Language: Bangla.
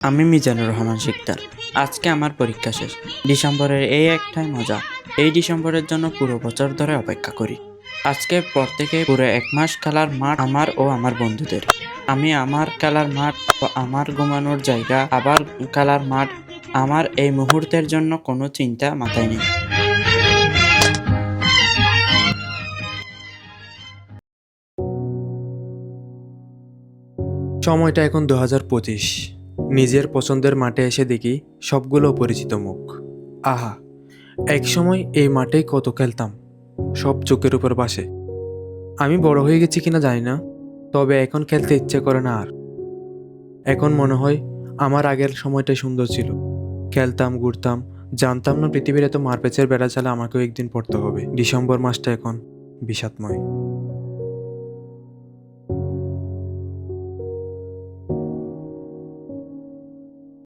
আমি মিজানুর রহমান শিকদার। আজকে আমার পরীক্ষা শেষ। ডিসেম্বরের এই একটাই মজা। এই ডিসেম্বরের জন্য পুরো বছর ধরে অপেক্ষা করি। আজকের পর থেকে পুরো 1 মাস খেলার মাঠ আমার ও আমার বন্ধুদের। আমি আমার খেলার মাঠ ও আমার ঘুমানোর জায়গা, আবার খেলার মাঠ। আমার এই মুহূর্তের জন্য কোনো চিন্তা মাথায় নেই। সময়টা এখন 2025। নিজের পছন্দের মাঠে এসে দেখি সবগুলো পরিচিত মুখ। আহা, এক সময় এই মাঠেই কত খেলতাম, সব চোখের উপর ভাসে। আমি বড় হয়ে গেছি কিনা জানি না, তবে এখন খেলতে ইচ্ছে করে না আর। এখন মনে হয় আমার আগের সময়টাই সুন্দর ছিল। খেলতাম, ঘুরতাম, জানতাম না পৃথিবীর এত মারপ্যাচের বেড়া চালে আমাকেও একদিন পড়তে হবে। ডিসেম্বর মাসটা এখন বিষাদময়।